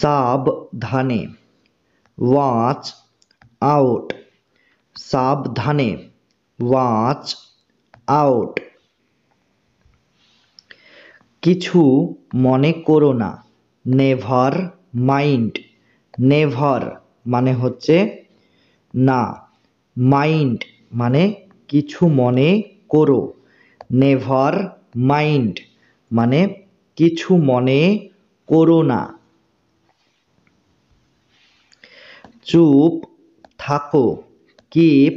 সাবধানে, watch out, সাবধানে, watch out. কিছু মনে করো না, নেভার মাইন্ড, নেভার মানে হচ্ছে না, মাইন্ড মানে কিছু মনে করো, নেভার মাইন্ড মানে কিছু মনে করো না। চুপ থাকো, কিপ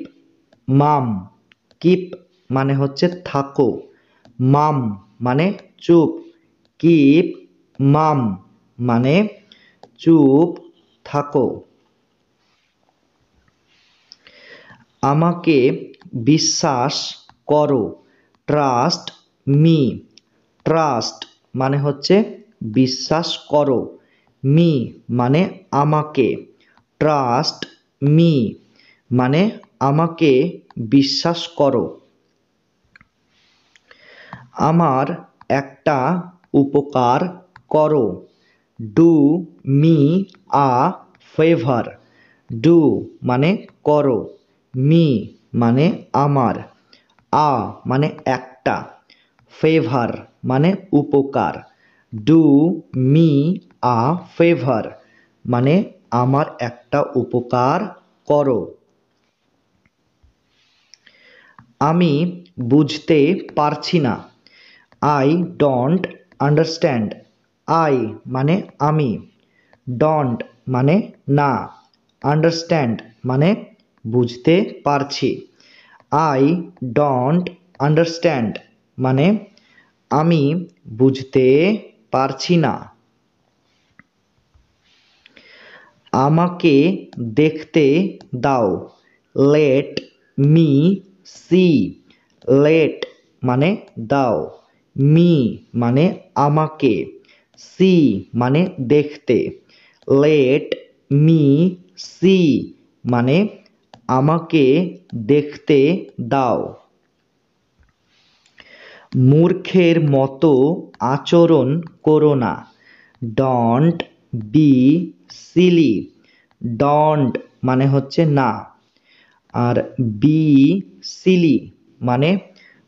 মাম, কিপ মানে হচ্ছে থাকো, মাম মানে চুপ, কিপ মাম মানে চুপ থাকো। আমাকে বিশ্বাস করো, ট্রাস্ট মি, ট্রাস্ট মানে হচ্ছে বিশ্বাস করো, মি মানে আমাকে, ট্রাস্ট মি মানে আমাকে বিশ্বাস করো। আমার একটা উপকার করো, do me a favour, do মানে করো, মি মানে আমার, আ মানে একটা, ফেভার মানে উপকার, ডু মি আ ফেভার মানে আমার একটা উপকার করো। আমি বুঝতে পারছি না, আই ডোন্ট আন্ডারস্ট্যান্ড, আই মানে আমি, ডোন্ট মানে না, আন্ডারস্ট্যান্ড মানে বুঝতে পারছি, আই ডোন্ট আন্ডারস্ট্যান্ড মানে আমি বুঝতে পারছি না। আমাকে দেখতে দাও, লেট মি সি, লেট মানে দাও, মি মানে আমাকে, সি মানে দেখতে, লেট মি সি মানে আমাকে দেখতে দাও। মূর্খের মতো আচরণ করো না, ডোন্ট বি সিলি, ডোন্ট মানে হচ্ছে না, আর বি সিলি মানে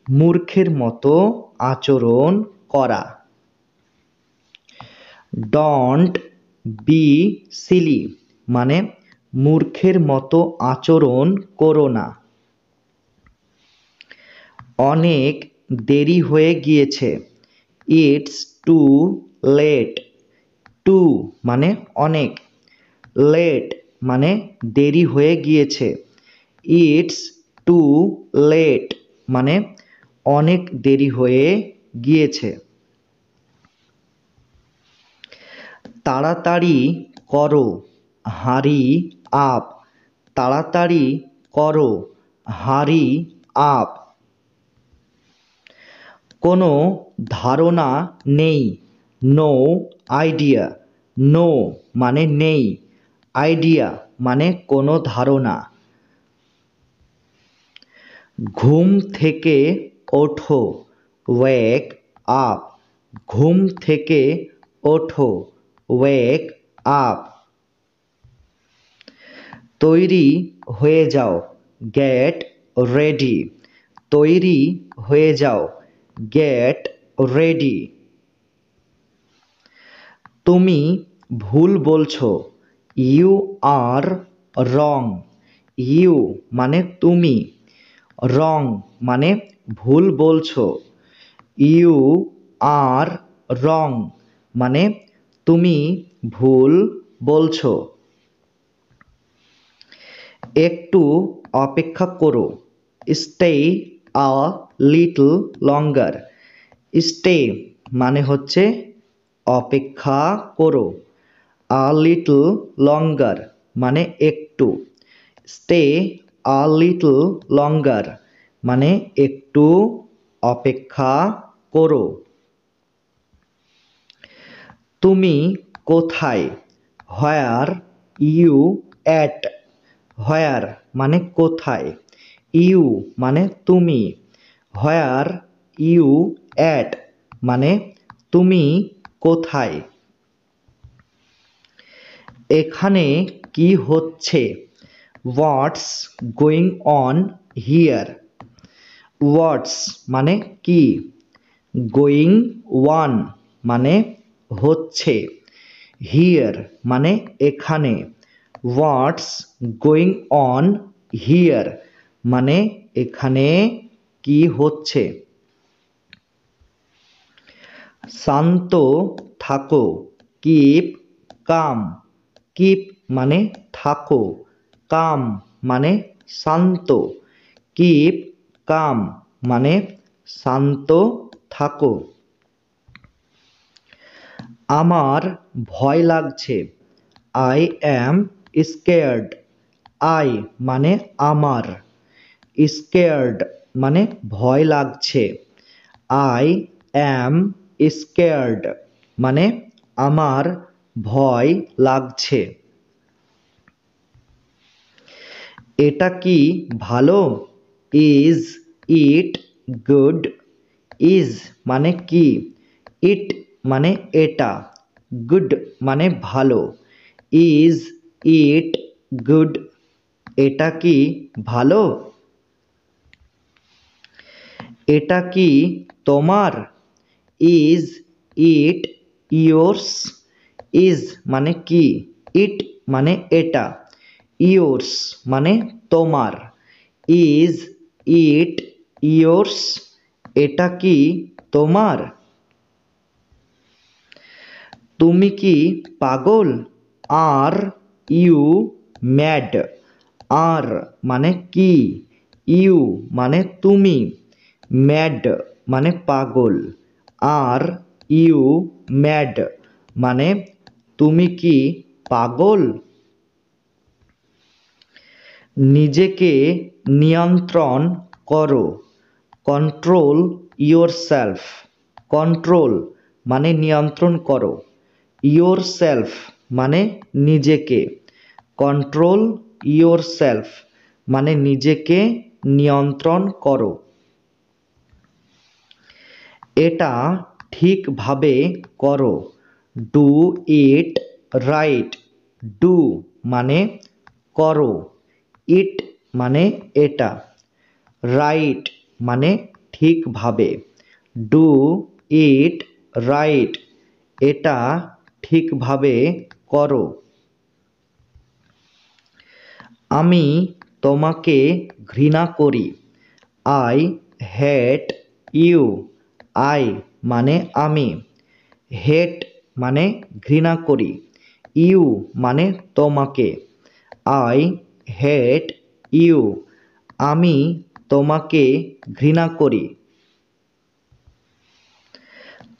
মূর্খের মতো আচরণ করা। ডোন্ট বি সিলি মানে মূর্খের মতো আচরণ করো না। অনেক দেরি হয়ে গিয়েছে, ইটস টু লেট, টু মানে অনেক, লেট মানে দেরি হয়ে গিয়েছে, ইটস টু লেট মানে অনেক দেরি হয়ে গিয়েছে। তাড়াতাড়ি করো, হারি আপ, তাড়াতাড়ি করো, হারি আপ। কোনো ধারণা নেই, নো আইডিয়া, নো মানে নেই, আইডিয়া মানে কোনো ধারণা। ঘুম থেকে ওঠো, ওয়েক আপ, ঘুম থেকে ওঠো, ওয়েক আপ। তৈরি হয়ে যাও, গেট রেডি, তৈরি হয়ে যাও, গেট রেডি। তুমি ভুল বলছো, ইউ আর রং, ইউ মানে তুমি, রং মানে ভুল বলছো, ইউ আর রং মানে তুমি ভুল বলছো। একটু অপেক্ষা করো, stay a little longer, stay মানে হচ্ছে অপেক্ষা করো, আ লিটল লঙ্গার মানে একটু, স্টে আ লিটল লঙ্গার মানে একটু অপেক্ষা করো। তুমি কোথায়, হোয়ার ইউ অ্যাট, হোয়ার মানে কোথায়, ইউ মানে তুমি, হোয়ার ইউ অ্যাট মানে তুমি কোথায়। এখানে কি হচ্ছে? What's going on here. What's মানে কি, গোয়িং ওয়ান মানে হচ্ছে, হিয়ার মানে এখানে। হোয়াটস গোয়িং অন হিয়ার মানে এখানে কি হচ্ছে। শান্ত থাকো, কিপ কাম। কিপ মানে থাকো, কাম মানে শান্ত। কিপ কাম মানে শান্ত থাকো। আমার ভয় লাগছে, আই অ্যাম স্কেয়ার্ড। আই মানে আমার, স্কেয়ার্ড মানে ভয় লাগছে। আই অ্যাম স্কেয়ার্ড মানে আমার ভয় লাগছে। এটা কি ভালো? Is it good. ইজ মানে কি, ইট মানে এটা, গুড মানে ভালো। ইজ ইট গুড এটা কি ভালো? এটা কি তোমার? Is it yours. ইজ মানে কি, ইট মানে এটা, ইয়োর্স মানে তোমার। ইজ ইট ইয়োর্স এটা কি তোমার? তুমি কি পাগল? Are you mad. আর মানে কি, ইউ মানে তুমি, ম্যাড মানে পাগল। আর ইউ ম্যাড মানে তুমি কি পাগল? নিজেকে নিয়ন্ত্রণ করো, কন্ট্রোল ইয়োরসেলফ। কন্ট্রোল মানে নিয়ন্ত্রণ করো, ইয়োরসেলফ মানে নিজেকে। কন্ট্রোল ইয়োরসেলফ মানে নিজেকে নিয়ন্ত্রণ করো। এটা ঠিকভাবে করো, ডু ইট রাইট। ডু মানে করো, ইট মানে এটা, রাইট মানে ঠিকভাবে। ডু ইট রাইট এটা ঠিকভাবে করো। আমি তোমাকে ঘৃণা করি, আই হেট ইউ। আই মানে আমি, হেট মানে ঘৃণা করি, ইউ মানে তোমাকে। আই হেট ইউ আমি তোমাকে ঘৃণা করি।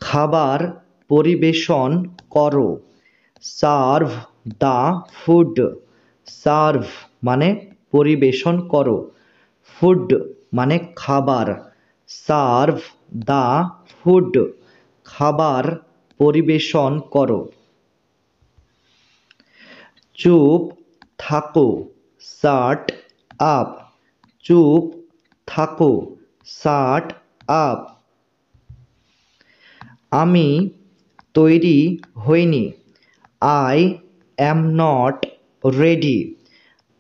খাবার পরিবেশন করো, সার্ভ দ্য ফুড। সার্ভ মানে পরিবেশন করো, ফুড মানে খাবার। সার্ভ দ্য ফুড খাবার পরিবেশন করো। চুপ থাকো, শাট আপ। চুপ থাকো, শাট আপ। আমি তৈরি হইনি, I am not ready.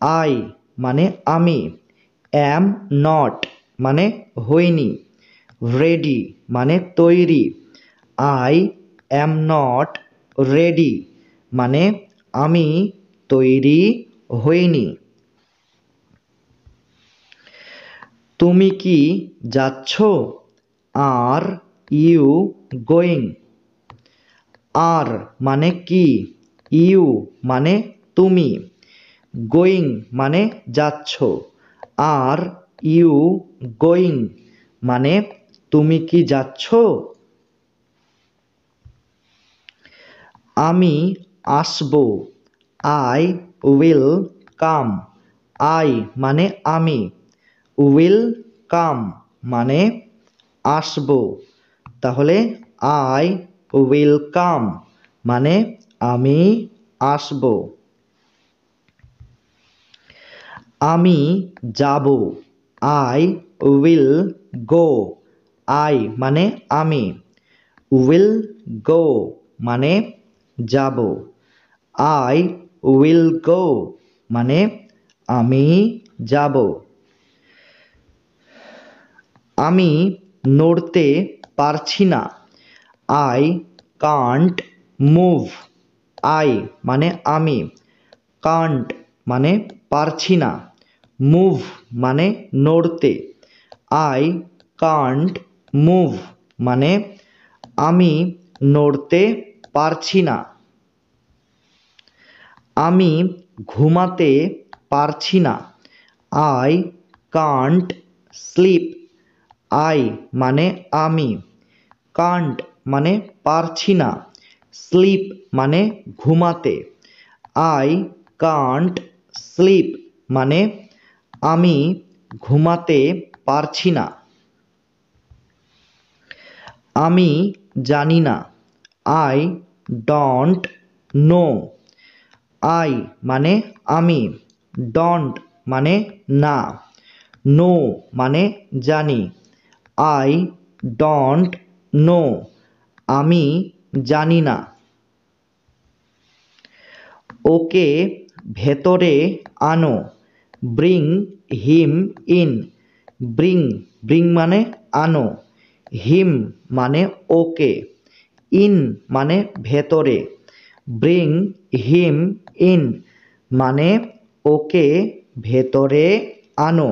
I মানে আমি, অ্যাম নট মানে হইনি, রেডি মানে তৈরি। আই অ্যাম নট রেডি মানে আমি তৈরি হইনি। তুমি কি যাচ্ছ? Are you going. আর মানে কি, ইউ মানে তুমি, গোয়িং মানে যাচ্ছ। আর ইউ গোয়িং মানে তুমি কি যাচ্ছ? আমি আসবো, আই উইল কাম। আই মানে আমি, উইল কাম মানে আসবো। তাহলে আই উইল কাম মানে আমি আসবো। আমি যাব, আই উইল গো। আই মানে আমি, উইল গো মানে যাব। আই উইল গো মানে আমি যাব। আমি নড়তে পারছি না, আই কান্ট মুভ। আই মানে আমি, কান্ট মানে পারছি না, মুভ মানে নড়তে। আই কান্ট মুভ মানে আমি নড়তে পারছি না। আমি ঘুমাতে পারছি না, আই কান্ট স্লিপ। আই মানে আমি, কান্ট মানে পারছি না, স্লিপ মানে ঘুমাতে। আই কান্ট স্লিপ মানে আমি ঘুমাতে পারছি না। আমি জানি না, আই ডোন্ট নো। আই মানে আমি, ডন্ট মানে না, নো মানে জানি। আই ডোন্ট নো আমি জানি না। ওকে ভেতরে আনো, bring him in. Bring bring মানে আনো, হিম মানে ওকে, ইন মানে ভেতরে। ব্রিং হিম ইন মানে ওকে ভেতরে আনো।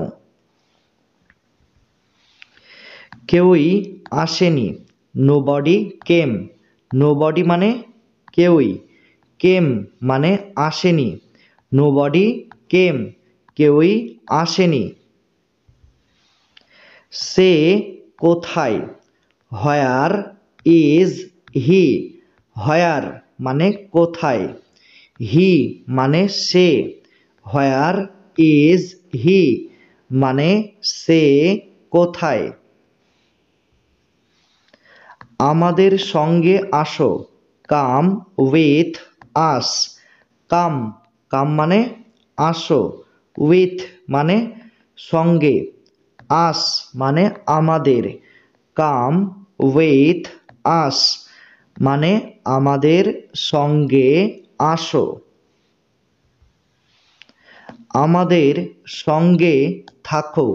কেউই আসেনি, নোবডি কেম। নোবডি মানে কেউই, কেম মানে আসেনি, নোবডি কেম কেউই আসেনি। সে কোথায়, হোয়ার ইজ হি। হোয়ার মানে কোথায়, হি মানে সে, হোয়ার ইজ হি মানে সে কোথায়। আমাদের সঙ্গে আসো, কাম উইথ আস। কাম কাম মানে আসো, উইথ মানে সঙ্গে, আস মানে আমাদের। কাম উইথ আস মানে আমাদের সঙ্গে আসো। আমাদের সঙ্গে থাকো,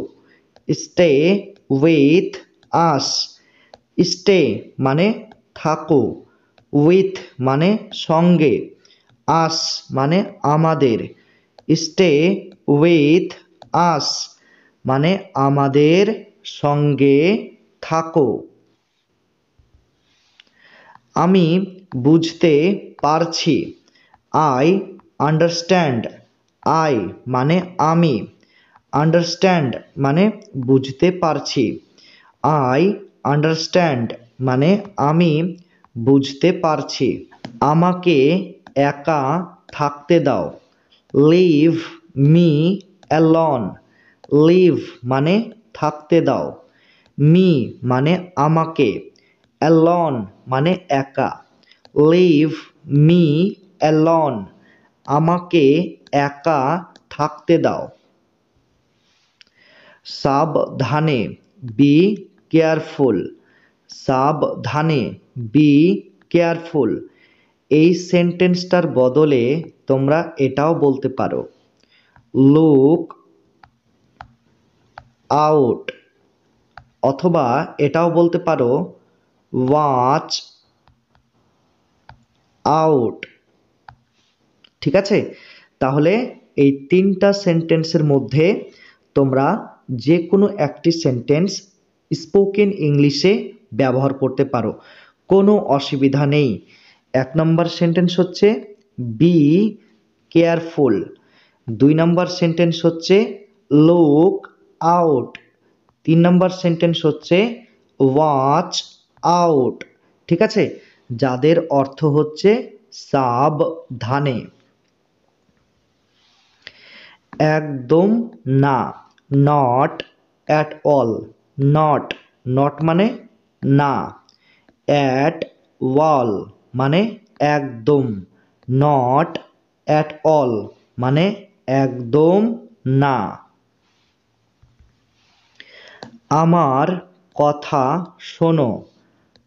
স্টে উইথ আস। স্টে মানে থাকো, উইথ মানে সঙ্গে, আস মানে আমাদের। স্টে উইথ আস মানে আমাদের সঙ্গে থাকো। আমি বুঝতে পারছি, আই আন্ডারস্ট্যান্ড। আই মানে আমি, আন্ডারস্ট্যান্ড মানে বুঝতে পারছি। আই আন্ডারস্ট্যান্ড মানে আমি বুঝতে পারছি। আমাকে একা থাকতে দাও, লিভ মি অ্যালোন। লিভ মানে থাকতে দাও, মি মানে আমাকে, অ্যালোন মানে একা। লিভ মি অ্যালোন আমাকে একা থাকতে দাও। সাবধানে, বি কেয়ারফুল। সাবধানে, বি কেয়ারফুল এই সেন্টেন্সটার বদলে তোমরা এটাও বলতে পারো, লুক আউট। অথবা এটাও বলতে পারো, ওয়াচ আউট। ঠিক আছে, তাহলে এই তিনটা সেন্টেন্সের মধ্যে তোমরা যে কোনো একটি সেন্টেন্স স্পোকেন ইংলিশে ব্যবহার করতে পারো, কোনো অসুবিধা নেই। 1 নম্বর সেন্টেন্স হচ্ছে বি কেয়ারফুল, 2 নম্বর সেন্টেন্স হচ্ছে লুক আউট, 3 নম্বর সেন্টেন্স হচ্ছে ওয়াচ আউট। ঠিক আছে, যাদের অর্থ হচ্ছে সাবধানে। একদম না, not at all. Not not মানে না, অ্যাট ওয়াল মানে একদম, নট অ্যাট অল মানে একদম না। আমার কথা শোনো,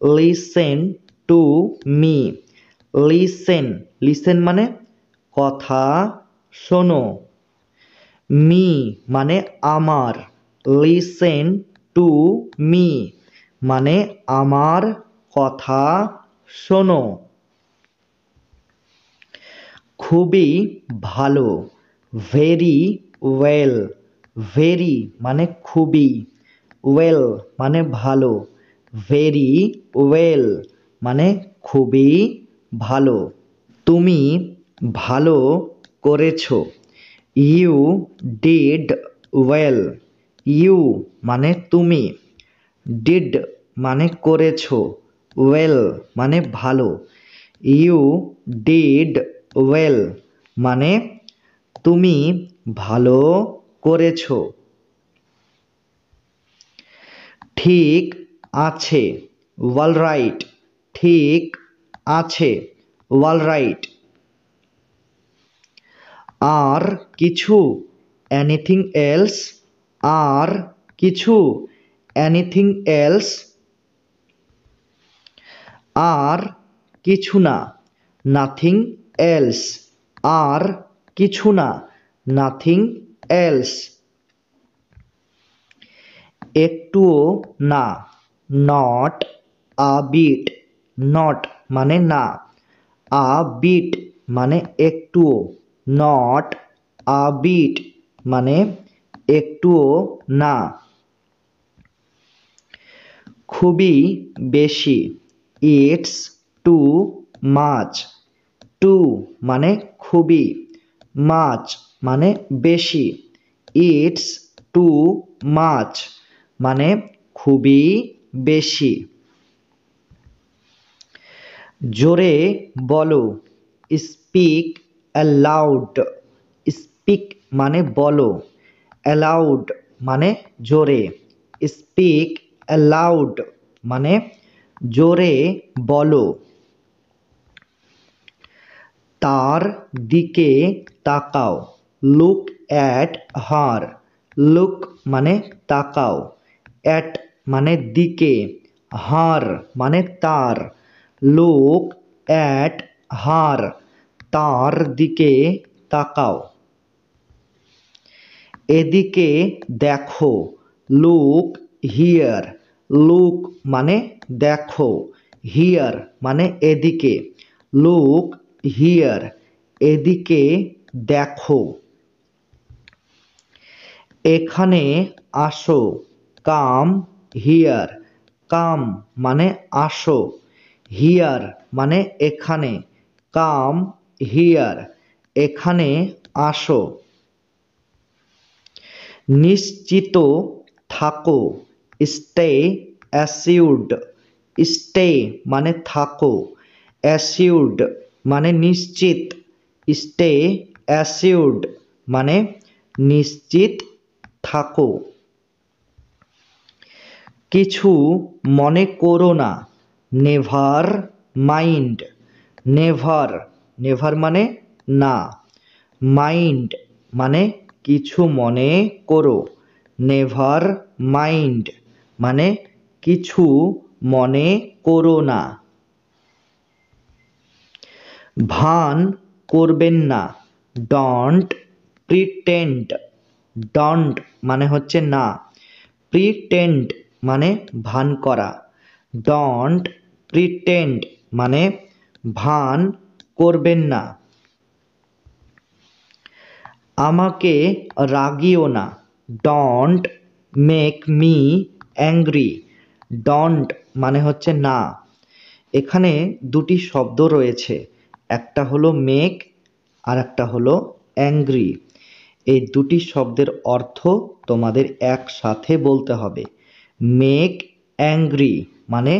listen to me. Listen listen মানে কথা শোনো। মি মানে আমার, লিসেন টু মি মানে আমার কথা শোনো। খুবই ভালো, ভেরি ওয়েল। ভেরি মানে খুবই, ওয়েল মানে ভালো, ভেরি ওয়েল মানে খুবই ভালো। তুমি ভালো করেছো, ইউ ডিড ওয়েল। ইউ মানে তুমি, ডিড মানে করেছো, ওয়েল মানে ভালো, ইউ ডিড ওয়েল মানে তুমি ভালো করেছো। ঠিক আছে, ওয়াল রাইট। ঠিক আছে, ওয়াল রাইট। আর কিছু, এনিথিং এলস। আর কিছু, এনিথিং এলস। আর কিছু না, নাথিং এলস। আর কিছু না, নাথিং এলস। একটুও না, নট আ বিট। নট মানে না, আ বিট মানে একটুও, নট আ বিট মানে একটুও না। খুবই বেশি, ইটস টু মাচ। টু মানে খুবই, মাচ মানে বেশি, ইটস টু মাচ মানে খুবই বেশি। জোরে বলো, স্পিক অ্যালাউড। স্পিক মানে বলো, অ্যালাউড মানে জোরে, স্পিক অ্যালাউড মানে জোরে বলো। তার দিকে তাকাও, লুক অ্যাট হার। লুক মানে তাকাও, অ্যাট মানে দিকে, হার মানে তার, লুক অ্যাট হার তার দিকে তাকাও। এদিকে দেখো, লুক হিয়ার। লুক মানে দেখো, হিয়ার মানে এদিকে, লুক হিয়ার এদিকে দেখো। এখানে আসো, কাম হিয়ার। কাম মানে আসো, হিয়ার মানে এখানে, কাম হিয়ার এখানে আসো। নিশ্চিত থাকো, স্টে অ্যাসিউরড। স্টে মানে থাকো, অ্যাসিউরড মানে নিশ্চিত, স্টে অ্যাসিউরড মানে নিশ্চিত থাকো। কিছু মনে করো না, নেভার মাইন্ড। নেভার, নেভার মানে না, মাইন্ড মানে কিছু মনে করো, নেভার মাইন্ড মানে কিছু মনে করো না। ভান করবেন না, ডন্ট প্রিটেন্ড। ডন্ট মানে হচ্ছে না, প্রিটেন্ড মানে ভান করা, ডন্ট প্রিটেন্ড মানে ভান করবেন না। আমাকে রাগিও না, don't make me angry. Don't মানে হচ্ছে না, এখানে দুটি শব্দ রয়েছে, একটা হলো মেক আর একটা হলো অ্যাংরি। এই দুটি শব্দের অর্থ তোমাদের একসাথে বলতে হবে। মেক অ্যাংরি মানে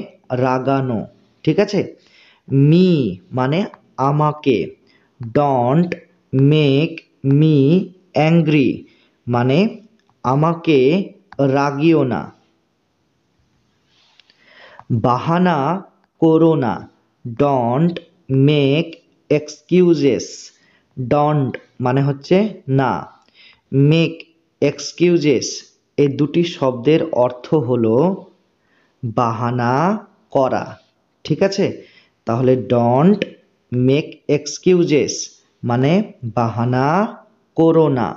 রাগানো, ঠিক আছে। মি মানে আমাকে, ডন্ট মেক মি অ্যাংরি মানে আমাকে রাগিও না। বাহানা করো না, ডন্ট মেক এক্সকিউজেস। ডন্ট মানে হচ্ছে না, মেক এক্সকিউজেস এই দুটি শব্দের অর্থ হলো বাহানা করা, ঠিক আছে। তাহলে ডন্ট মেক এক্সকিউজেস মানে বাহানা করো না।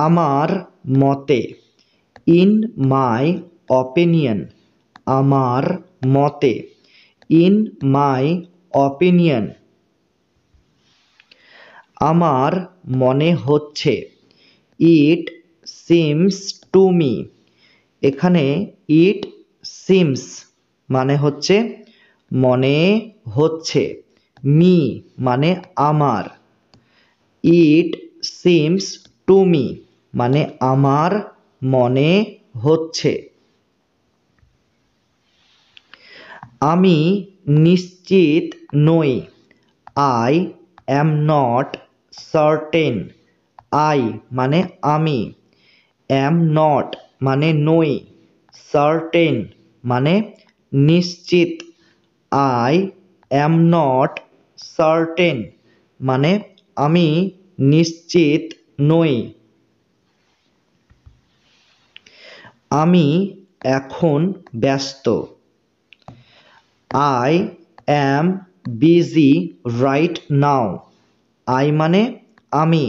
আমার মতে, ইন মাই অপিনিয়ন, আমার মতে, ইন মাই অপিনিয়ন। আমার মনে হচ্ছে, ইট সিমস টু মি। এখানে ইট সিমস মানে হচ্ছে মনে হচ্ছে, মি মানে আমার, ইট সিমস টু মি মানে আমার মনে হচ্ছে। আমি নিশ্চিত নই, I am not certain. I মানে আমি, অ্যাম নট মানে নই, সার্টেন মানে নিশ্চিত। আই অ্যাম নট সার্টেন মানে আমি নিশ্চিত নই। আমি এখন ব্যস্ত, I am busy right now. I মানে আমি,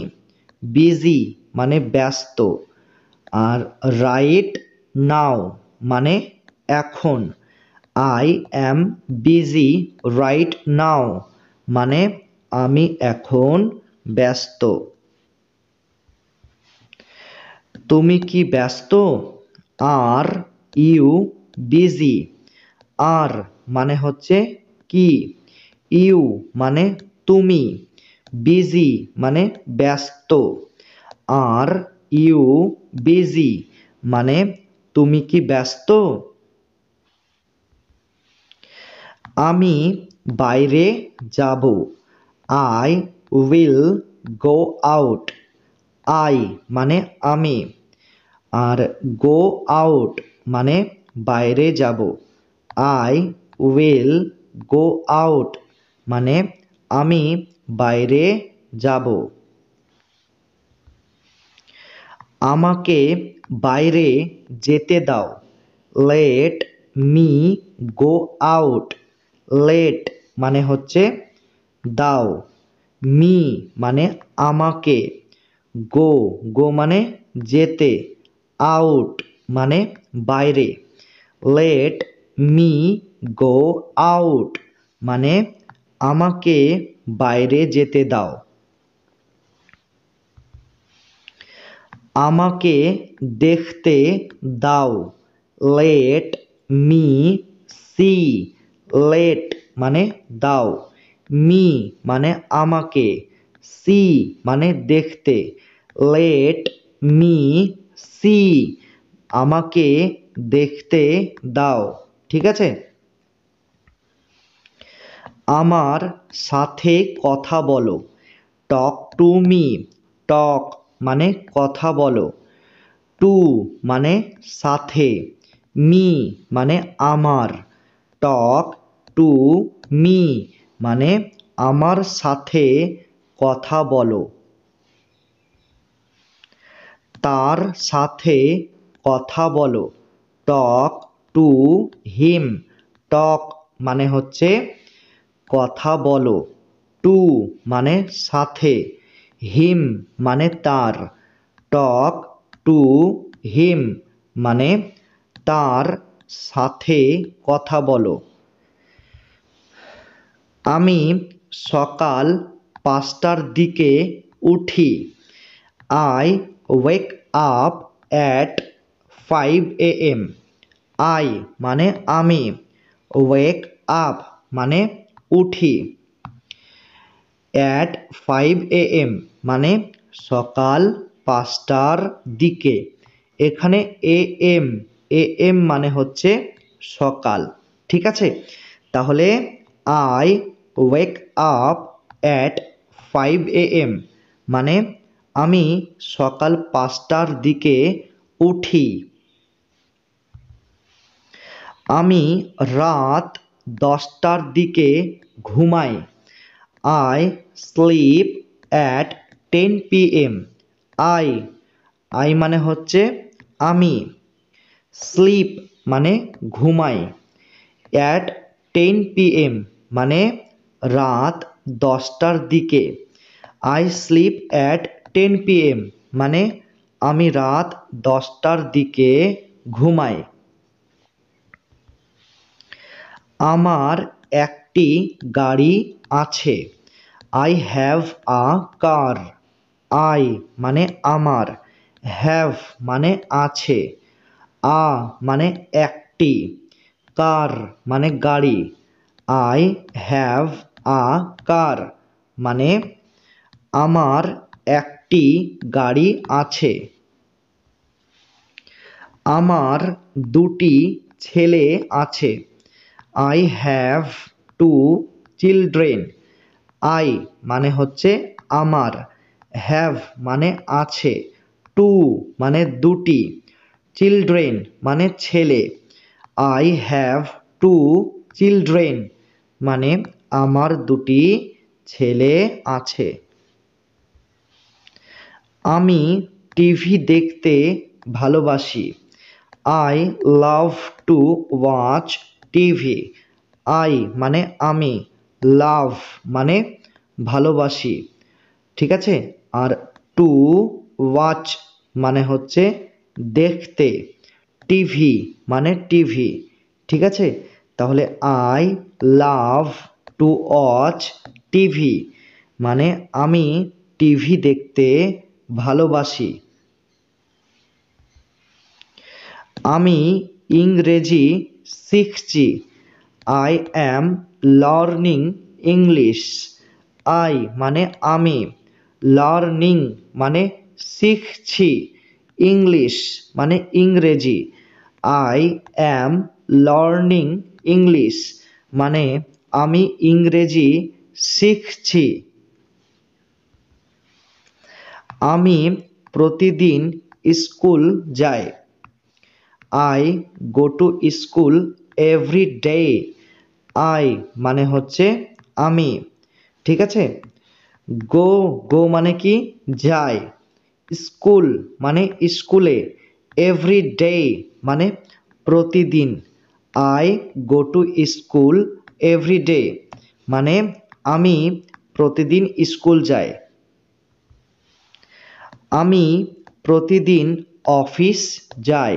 বিজি মানে ব্যস্ত, আর রাইট নাও মানে এখন। I am busy right now মানে আমি এখন ব্যস্ত। তুমি কি ব্যস্ত? Are you busy. আর মানে হচ্ছে কি, ইউ মানে তুমি, বিজি মানে ব্যস্ত। আর ইউ বিজি মানে তুমি কি ব্যস্ত? আমি বাইরে যাব, I will go out. I মানে আমি, আর গো আউট মানে বাইরে যাব। আই উইল গো আউট মানে আমি বাইরে যাব। আমাকে বাইরে যেতে দাও, let me go out. Let মানে হচ্ছে দাও, মি মানে আমাকে, গো গো মানে যেতে, আউট মানে বাইরে। লেট মি গো আউট মানে আমাকে বাইরে যেতে দাও। আমাকে দেখতে দাও, লেট মি সি। লেট মানে দাও, মি মানে আমাকে, সি মানে দেখতে। লেট মি সি আমাকে দেখতে দাও। ঠিক আছে? আমার সাথে কথা বলো, টক টু মি। টক মানে কথা বলো, টু মানে সাথে, মি মানে আমার। টক টু মি মানে আমার সাথে কথা বলো। তার সাথে কথা বলো, টক টু হিম। টক মানে হচ্ছে কথা বলো, টু মানে সাথে, হিম মানে তার। টক টু হিম মানে তার সাথে কথা বলো। আমি সকাল 5টার দিকে উঠি, I wake up at 5 AM। I মানে আমি, ওয়েক আপ মানে উঠি, অ্যাট 5 AM মানে সকাল 5টার দিকে। এখানে AM, AM মানে হচ্ছে সকাল। ঠিক আছে? তাহলে I wake up at 5 AM মানে আমি সকাল 5টার দিকে উঠি। আমি রাত 10টার দিকে ঘুমাই, I sleep at 10 PM। I মানে হচ্ছে আমি, স্লিপ মানে ঘুমাই, অ্যাট 10 PM মানে রাত 10টার দিকে। আই স্লিপ অ্যাট 10 PM মানে আমি রাত 10টার দিকে ঘুমাই। আমার একটি গাড়ি আছে। I have a car. I মানে আমার, হ্যাভ মানে আছে, আ মানে একটি, কার মানে গাড়ি। আই হ্যাভ আ কার মানে আমার একটি গাড়ি আছে। আমার দুটি ছেলে আছে। I have to children. I মানে হচ্ছে আমার, হ্যাভ মানে আছে, টু মানে দুটি, চিলড্রেন মানে ছেলে। আই হ্যাভ টু চিলড্রেন মানে আমার দুটি ছেলে আছে। আমি টিভি দেখতে ভালোবাসি। I love to watch TV. I মানে আমি, লাভ মানে ভালোবাসি, ঠিক আছে। আর টু ওয়াচ মানে হচ্ছে দেখতে, টিভি মানে টিভি, ঠিক আছে। তাহলে I love to watch TV মানে আমি টিভি দেখতে ভালোবাসি। আমি ইংরেজি শিখছি। I am learning English. I মানে আমি, লার্নিং মানে শিখছি, ইংলিশ মানে ইংরেজি। আই অ্যাম লার্নিং ইংলিশ মানে আমি ইংরেজি শিখছি। আমি প্রতিদিন স্কুল যাই। I go to school every day. I মানে হচ্ছে আমি, ঠিক আছে। গো, গো মানে কি যাই, স্কুল মানে স্কুলে, এভরি ডে মানে প্রতিদিন। I go to school every day মানে আমি প্রতিদিন স্কুল যাই। আমি প্রতিদিন অফিস যাই।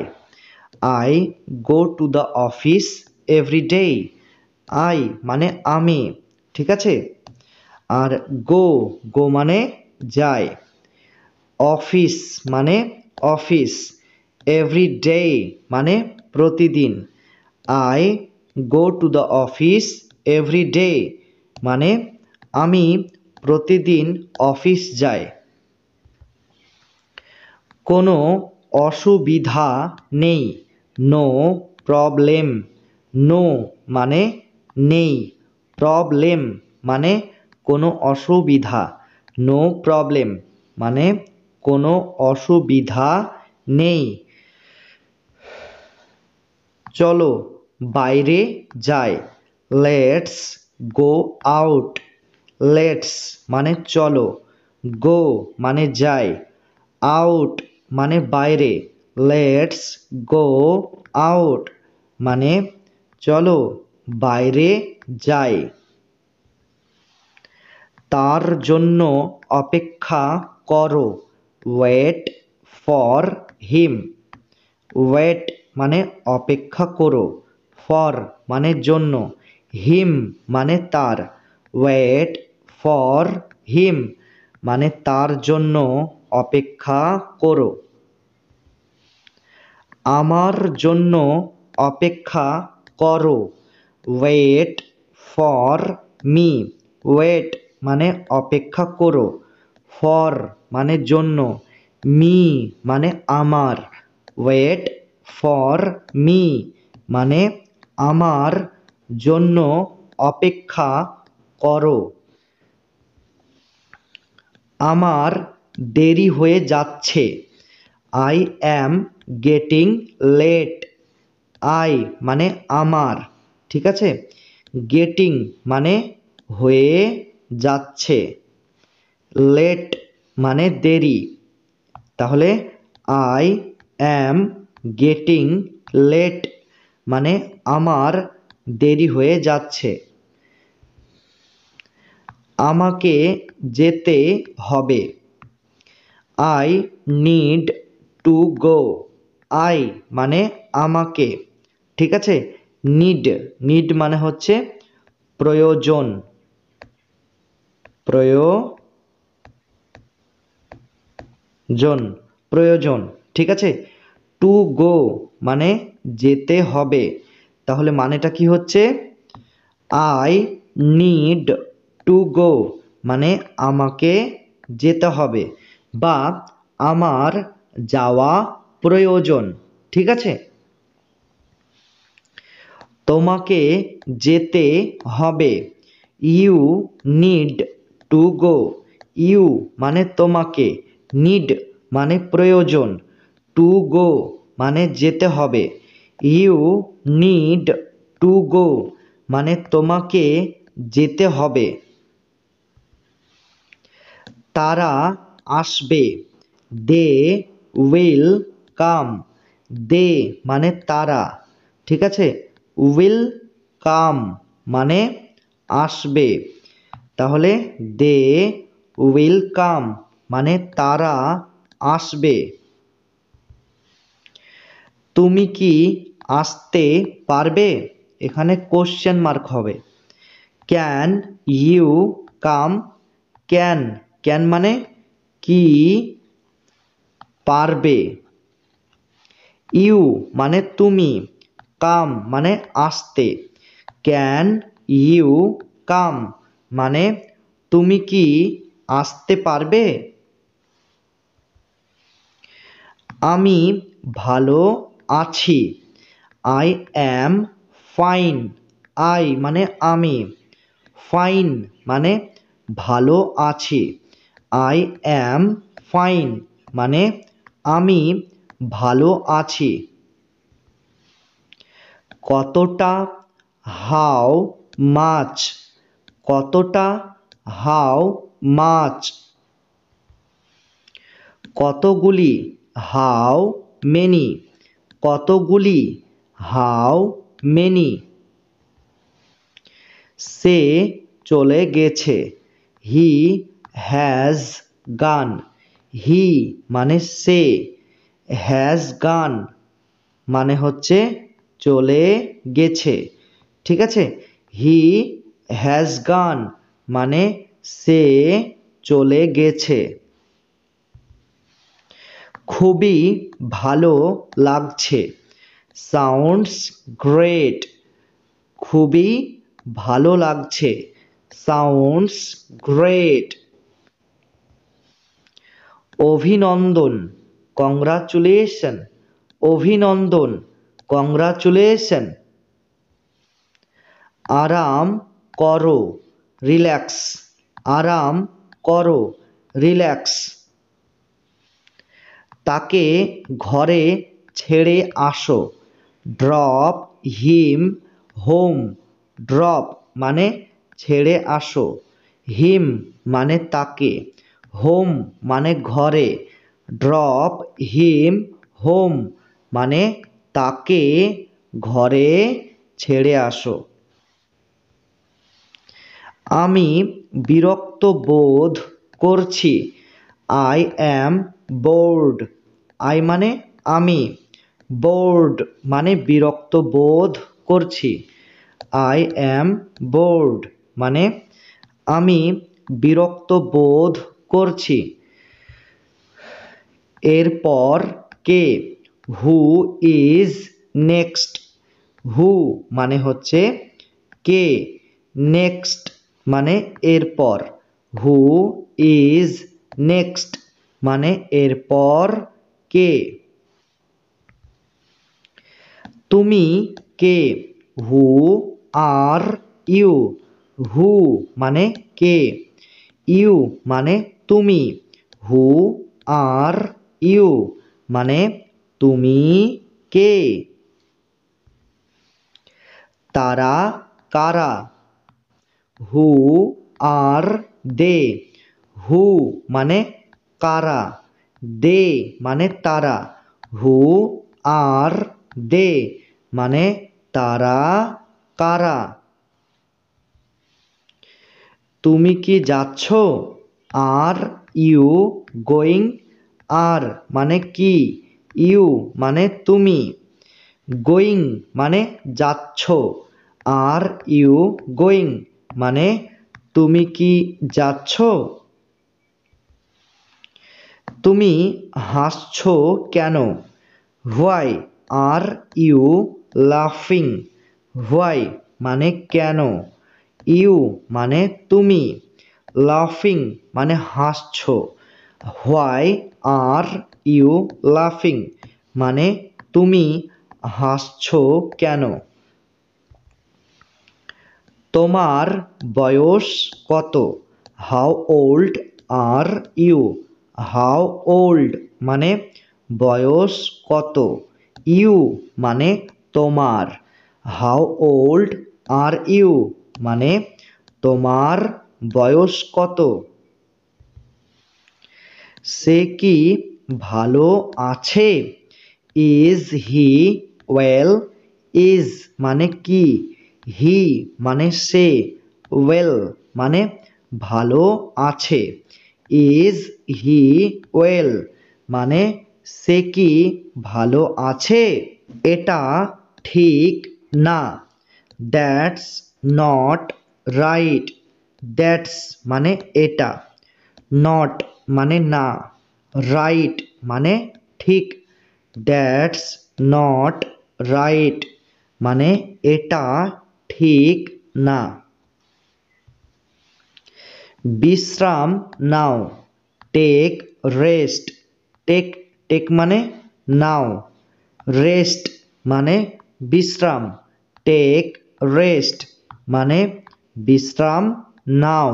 I go to the office every day. I মানে আমি, ঠিক আছে। আর গো, গো মানে যাই, অফিস মানে অফিস, এভরি ডে মানে প্রতিদিন। I go to the office every day মানে আমি প্রতিদিন অফিস যাই। কোনো অসুবিধা নেই, নো প্রবলেম। নো মানে নেই, প্রবলেম মানে কোনো অসুবিধা, নো প্রবলেম মানে কোনো অসুবিধা নেই। চলো বাইরে যাই। Let's go out. লেটস মানে চলো, গো মানে যাই, আউট মানে বাইরে। লেটস গো আউট মানে চলো বাইরে যাই। তার জন্য অপেক্ষা করো। Wait for him. ওয়েট মানে অপেক্ষা করো, ফর মানে জন্য, হিম মানে তার। ওয়েট ফর হিম মানে তার জন্য অপেক্ষা করো। আমার জন্য অপেক্ষা করো। Wait for me. ওয়েট মানে অপেক্ষা করো, ফর মানে জন্য, মি মানে আমার। ওয়েট ফর মি মানে আমার জন্য অপেক্ষা করো। আমার দেরি হয়ে যাচ্ছে। I am getting late. I মানে আমার, ঠিক আছে। গেটিং মানে হয়ে যাচ্ছে, লেট মানে দেরি। তাহলে আই অ্যাম গেটিং লেট মানে আমার দেরি হয়ে যাচ্ছে। আমাকে যেতে হবে। I need to go. I মানে আমাকে, ঠিক আছে। নিড, নিড মানে হচ্ছে প্রয়োজন, প্রয়োজন, প্রয়োজন, ঠিক আছে। টু গো মানে যেতে হবে, তাহলে মানেটা কি হচ্ছে? আই নিড টু গো মানে আমাকে যেতে হবে বা আমার যাওয়া প্রয়োজন, ঠিক আছে। তোমাকে যেতে হবে। You need to go. You মানে তোমাকে, নিড মানে প্রয়োজন, টু গো মানে যেতে হবে। ইউ নিড টু গো মানে তোমাকে যেতে হবে। তারা আসবে। They will come. দে মানে তারা, ঠিক আছে। উইল কাম মানে আসবে, তাহলে দে উইল কাম মানে তারা আসবে। তুমি কি আসতে পারবে? এখানে কোশ্চেন মার্ক হবে। Can you come? Can, can মানে কি পারবে। ইউ মানে তুমি, কাম মানে আসতে। ক্যান ইউ কাম মানে তুমি কি আসতে পারবে? আমি ভালো আছি। I am fine. আই মানে আমি, ফাইন মানে ভালো আছি। আই অ্যাম ফাইন মানে আমি ভালো আছি। কতটা? How much. কতটা? How much. কতগুলি? How many. কতগুলি? How many. সে চলে গেছে। He has gone. হি মানে সে, হ্যাজ গান মানে হচ্ছে চলে গেছে, ঠিক আছে। হি হ্যাজ গান মানে সে চলে গেছে। খুবই ভালো লাগছে। Sounds great. খুবই ভালো লাগছে। Sounds great. অভিনন্দন, কংগ্রাচুলেশন। অভিনন্দন, কংগ্রাচুলেশন। আরাম করো, রিল্যাক্স। আরাম করো, রিল্যাক্স। তাকে ঘরে ছেড়ে আসো। ড্রপ হিম হোম। ড্রপ মানে ছেড়ে আসো, হিম মানে তাকে, হোম মানে ঘরে। ড্রপ হিম হোম মানে তাকে ঘরে ছেড়ে আসো। আমি বিরক্ত বোধ করছি। I am board. আই মানে আমি, বোর্ড মানে বিরক্ত বোধ করছি। আই অ্যাম বোর্ড মানে আমি বিরক্ত বোধ করছি। এরপর কে? Who is next. হু মানে হচ্ছে কে, নেক্সট মানে এরপর। হু ইজ নেক্সট মানে এরপর কে। তুমি কে? হু আর ইউ। হু মানে কে, ইউ মানে তুমি। হু আর ইউ মানে তুমি কে। তারা কারা? হু আর দে। হু মানে কারা, দে মানে তারা। হু আর দে মানে তারা কারা। তুমি কি যাচ্ছ? Are you going? আর মানে কি, ইউ মানে তুমি, গোয়িং মানে যাচ্ছ। আর ইউ গোয়িং মানে তুমি কি যাচ্ছ? তুমি হাসছো কেন? হোয়াই আর ইউ লাফিং? হোয়াই মানে কেন, ইউ মানে তুমি, লাফিং মানে হাসছো। হোয়াই আর ইউ লাফিং মানে তুমি হাসছো কেন? তোমার বয়স কত? How old are you? How old মানে বয়স কত, ইউ মানে তোমার, হাউ ওল্ড আর ইউ মানে তোমার বয়স কত? সে কি ভালো আছে? Is he well? ইজ মানে কি, হি মানে সে, ওয়েল মানে ভালো আছে। ইজ হি ওয়েল মানে সে কি ভালো আছে? এটা ঠিক না। That's not right. দ্যাটস মানে এটা, নট মানে না, রাইট মানে ঠিক। দ্যাটস নট রাইট মানে এটা ঠিক না। বিশ্রাম নাও, টেক রেস্ট। টেক টেক মানে নাও, রেস্ট মানে বিশ্রাম, টেক রেস্ট মানে বিশ্রাম নাও।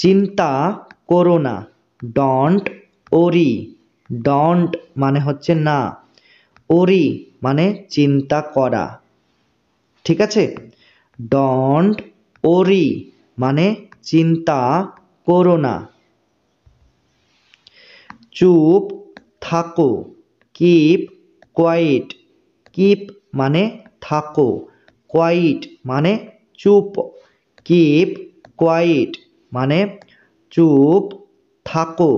চিন্তা করো না, ডন্ট ওরি। ডন্ট মানে হচ্ছে না, ওরি মানে চিন্তা করা, ঠিক আছে? ডন্ট ওরি মানে চিন্তা করো না। চুপ থাকো, কিপ কোয়াইট। কিপ মানে থাকো, কোয়াইট মানে চুপ, কিপ কোয়াইট মানে চুপ থাকো।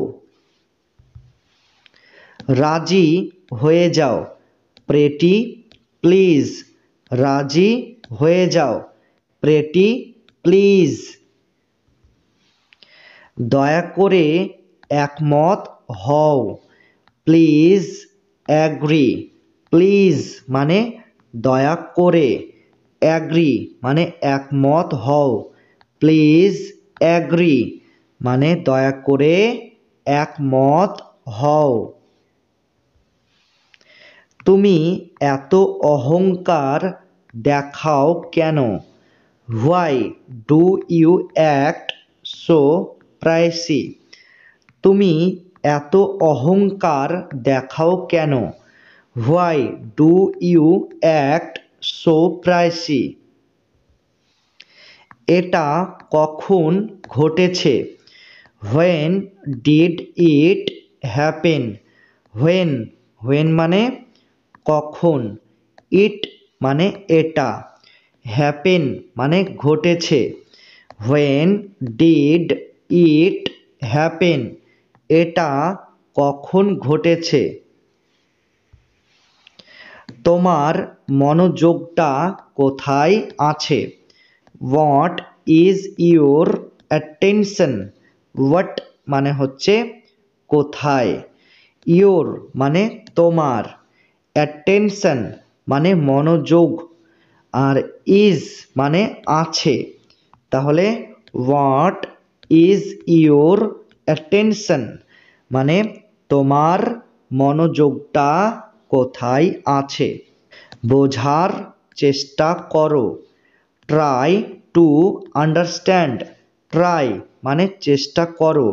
রাজি হয়ে যাও, প্রেটি প্লিজ। রাজি হয়ে যাও, প্রেটি প্লিজ। দয়া করে একমত হও, প্লিজ অ্যাগ্রি। প্লিজ মানে দয়া করে, অ্যাগ্রি মানে একমত হও, প্লিজ অ্যাগ্রি মানে দয়া করে একমত হও। তুমি এত অহংকার দেখাও কেন? Why do you act so pricey? তুমি এত অহংকার দেখাও কেন? Why do you act so pricey? এটা কখন ঘটেছে? When did it happen? When when মানে কখন, ইট মানে এটা, হ্যাপেন মানে ঘটেছে। হোয়েন ডিড ইট হ্যাপেন এটা কখন ঘটেছে? তোমার মনোযোগটা কোথায় আছে? What is your attention? What মানে হচ্ছে কোথায়, ইউর মানে তোমার, অ্যাটেনশন মানে মনোযোগ, আর ইজ মানে আছে। তাহলে হোয়াট ইজ ইউর অ্যাটেনশন মানে তোমার মনোযোগটা কোথায় আছে। বোঝার চেষ্টা করো, ট্রাই টু আন্ডারস্ট্যান্ড। ট্রাই মানে চেষ্টা করো,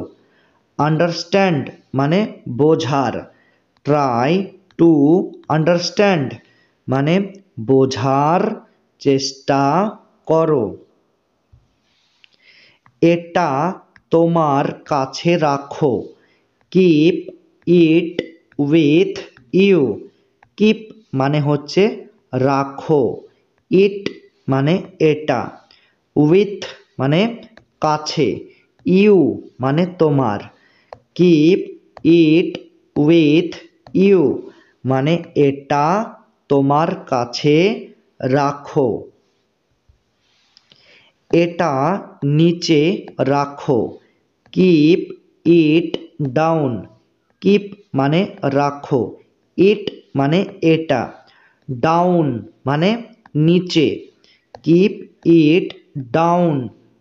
আন্ডারস্ট্যান্ড মানে বোঝার। ট্রাই টু আন্ডারস্ট্যান্ড মানে বোঝার চেষ্টা করো। এটা তোমার কাছে রাখো, keep it with you. Keep মানে হচ্ছে রাখো, ইট মানে এটা, উইথ মানে কাছে, ইউ মানে তোমার, কিপ ইট উইথ ইউ মানে এটা তোমার কাছে রাখো, এটা নিচে রাখো, কিপ ইট ডাউন, কিপ মানে রাখো, ইট মানে এটা, ডাউন মানে নিচে, কিপ ইট ডাউন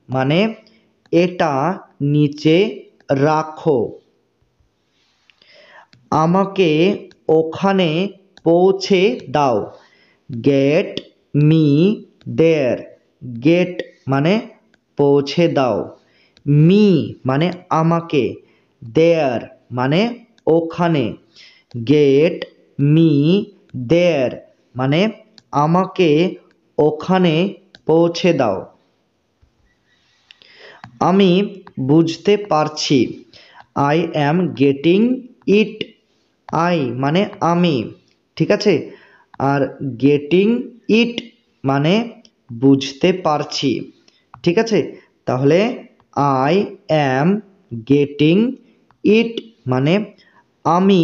মানে এটা নিচে রাখো। আমাকে ওখানে পৌঁছে দাও, গেট মি দেয়ার, গেট মানে পৌঁছে দাও, মি মানে আমাকে, দেয়ার মানে ওখানে, গেট মি দেয়ার মানে আমাকে ওখানে পৌঁছে দাও। আমি বুঝতে পারছি, I am getting it, I মানে আমি, ঠিক আছে, আর গেটিং ইট মানে বুঝতে পারছি, ঠিক আছে। তাহলে আই অ্যাম গেটিং ইট মানে আমি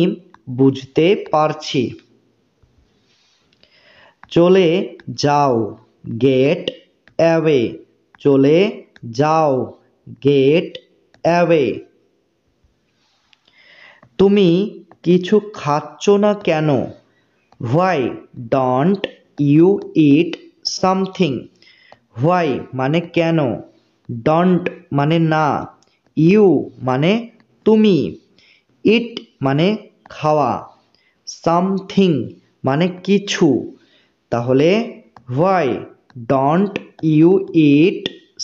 বুঝতে পারছি। চলে যাও, গেট অ্যাওয়ে, চলে যাও, গেট অ্যাওয়ে। তুমি কিছু খাচ্ছ না কেন, why don't you eat something, why মানে কেন, ডোন্ট মানে না, ইউ মানে তুমি, ইট মানে খাওয়া, সামথিং মানে কিছু। তাহলে why don't you eat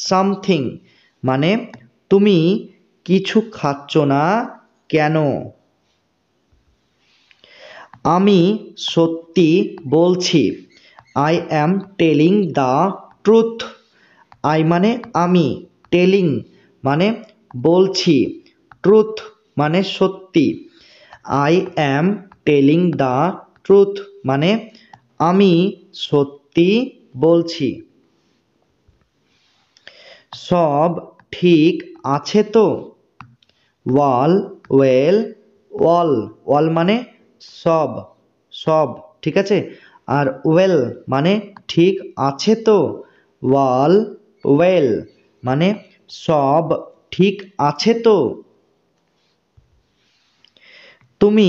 something মানে তুমি কিছু খাচ্ছ না কেন। আমি সত্যি বলছি, I am telling the truth, I মানে আমি, টেলিং মানে বলছি, ট্রুথ মানে সত্যি, I am telling the truth মানে আমি সত্যি বলছি। সব ঠিক আছে তো, ওয়াল ওয়েল ওয়াল, ওয়াল মানে সব, সব ঠিক আছে, আর ওয়েল মানে ঠিক আছে তো, ওয়াল ওয়েল মানে সব ঠিক আছে তো। তুমি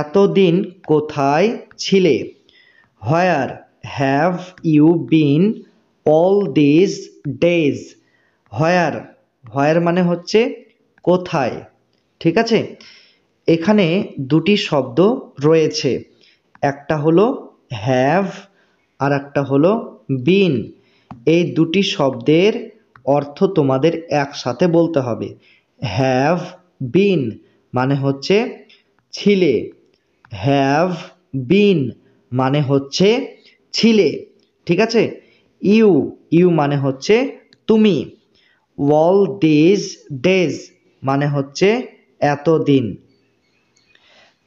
এতদিন কোথায় ছিলে, where have you been all this days, where, where মানে হচ্ছে কোথায়, ঠিক আছে। এখানে দুটি শব্দ রয়েছে, একটা হলো হ্যাভ আর একটা হলো বিন। এই দুটি শব্দের অর্থ তোমাদের একসাথে বলতে হবে। হ্যাভ বিন মানে হচ্ছে ছিলে, হ্যাভ বিন মানে হচ্ছে ছিলে, ঠিক আছে। ইউ, ইউ মানে হচ্ছে তুমি, অল দিস ডেজ মানে হচ্ছে এতদিন।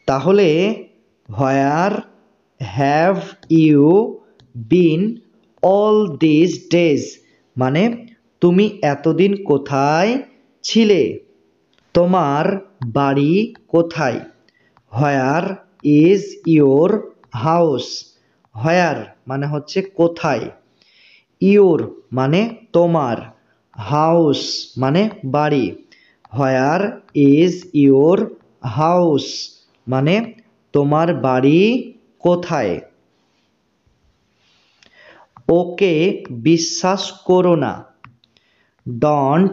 তাহলে where have you been all this days মানে তুমি এতদিন কোথায় ছিলে। তোমার বাড়ি কোথায়, where is your house, where মানে হচ্ছে কোথায়, ইয়োর মানে তোমার, হাউস মানে বাড়ি, হোয়ার ইজ ইয়োর হাউস মানে তোমার বাড়ি কোথায়। ওকে বিশ্বাস করো না, ডোন্ট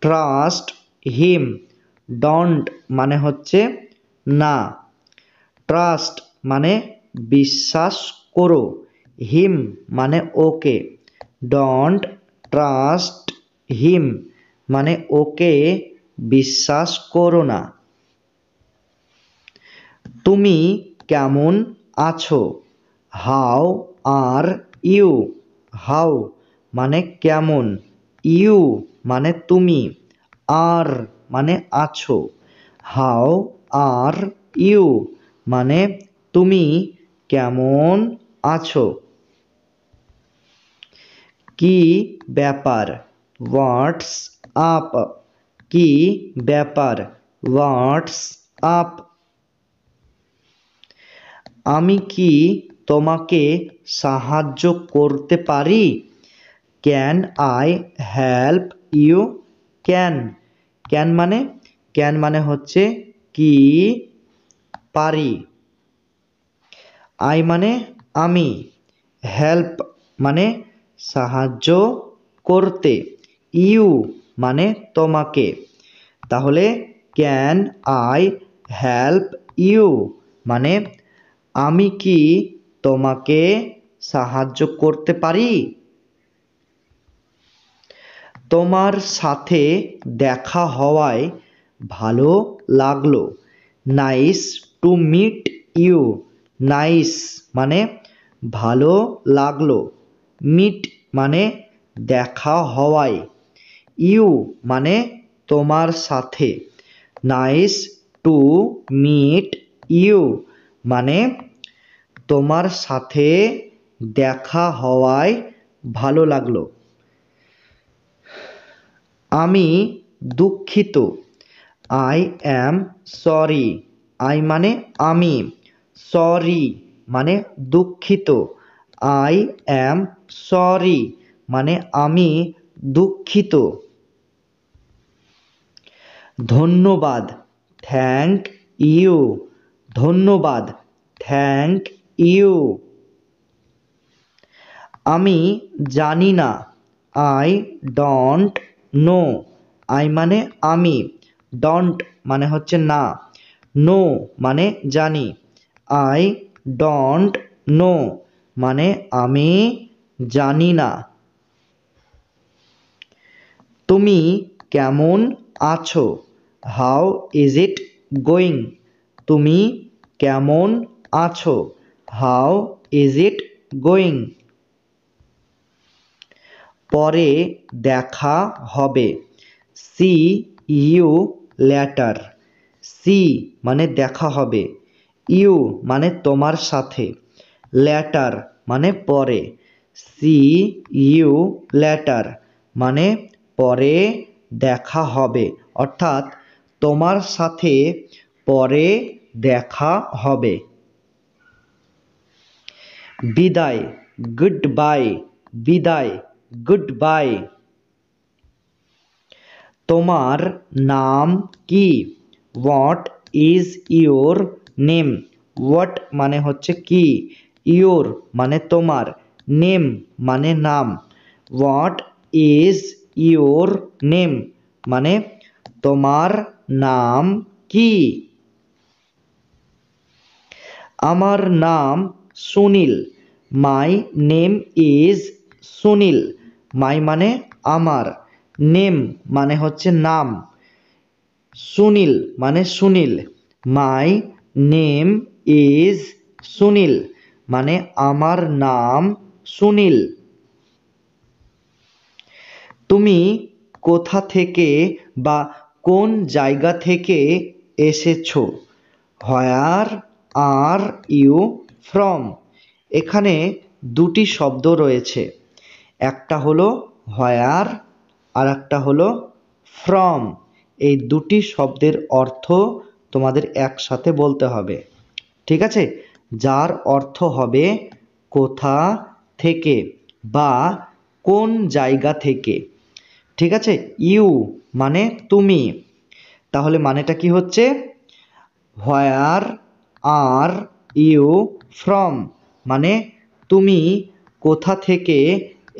ট্রাস্ট হিম, ডোন্ট মানে হচ্ছে না, ট্রাস্ট মানে বিশ্বাস করো, হিম মানে ওকে, ডোন্ট ট্রাস্ট হিম মানে ওকে বিশ্বাস করো না। তুমি কেমন আছো, হাউ আর ইউ, হাউ মানে কেমন, ইউ মানে তুমি, আর মানে আছো, হাউ আর ইউ মানে তুমি কেমন আছো। কি ব্যাপার, হোয়াটস আপ, কি ব্যাপার, হোয়াটস আপ। আমি কি তোমাকে সাহায্য করতে পারি? Can I help you? Can, can মানে হচ্ছে কি, পারি। আই মানে আমি, হেল্প মানে সাহায্য করতে, ইউ মানে তোমাকে। তাহলে ক্যান আই হেল্প ইউ মানে আমি কি তোমাকে সাহায্য করতে পারি? তোমার সাথে দেখা হওয়ায় ভালো লাগলো। Nice to meet you. Nice মানে ভালো লাগলো, মিট মানে দেখা হওয়ায়, ইউ মানে তোমার সাথে। নাইস টু মিট ইউ মানে তোমার সাথে দেখা হওয়ায় ভালো লাগলো। আমি দুঃখিত। I am sorry. আই মানে আমি, সরি মানে দুঃখিত। আই অ্যাম সরি মানে আমি দুঃখিত। ধন্যবাদ, থ্যাংক ইউ। ধন্যবাদ, থ্যাংক ইউ। আমি জানি না। I don't know. আই মানে আমি, ডোন্ট মানে হচ্ছে না, নো মানে জানি। আই ডোন্ট নো মানে আমি জানি না। তুমি কেমন আছো? How is it going? তুমি কেমন আছো? How is it going? পরে দেখা হবে। C you later. সি মানে দেখা হবে, ইউ মানে তোমার সাথে, লেটার মানে পরে। সি ইউ লেটার মানে পরে দেখা হবে, অর্থাৎ তোমার সাথে পরে দেখা হবে। বিদায়, গুড বাই। বিদায়, গুড বাই। তোমার নাম কি? What is your name? What মানে হচ্ছে কি, ইউর মানে তোমার, নেম মানে নাম। হোয়াট ইজ ইউর নেম মানে তোমার নাম কি? আমার নাম Sunil. My name is Sunil. My মানে আমার, নেম মানে হচ্ছে নাম, সুনীল মানে Sunil. My name is Sunil মানে আমার নাম সুনীল। তুমি কোথা থেকে বা কোন জায়গা থেকে এসেছো? হোয়ার আর ইউ ফ্রম? এখানে দুটি শব্দ রয়েছে, একটা হলো হোয়ার আর একটা হলো ফ্রম। এই দুটি শব্দের অর্থ তোমাদের একসাথে বলতে হবে, ঠিক আছে? যার অর্থ হবে কোথা থেকে বা কোন জায়গা থেকে, ঠিক আছে? ইউ মানে তুমি, তাহলে মানেটা কি হচ্ছে? হোয়ার আর ইউ ফ্রম মানে তুমি কোথা থেকে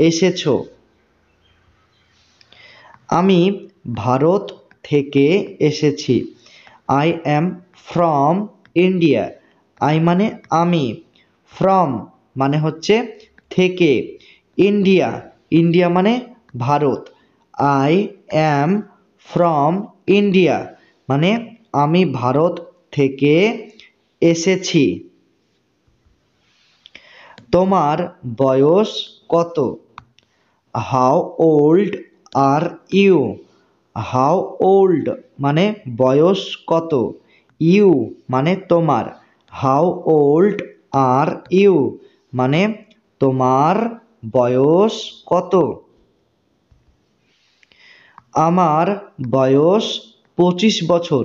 এসেছো? আমি ভারত থেকে এসেছি। I am from India. I মানে আমি, ফ্রম মানে হচ্ছে থেকে, ইন্ডিয়া, ইন্ডিয়া মানে ভারত। আই অ্যাম ফ্রম ইন্ডিয়া মানে আমি ভারত থেকে এসেছি। তোমার বয়স কত? How old are you? How old মানে বয়স কত, ইউ মানে তোমার, হাউ ওল্ড আর ইউ মানে তোমার বয়স কত? আমার বয়স 25 বছর।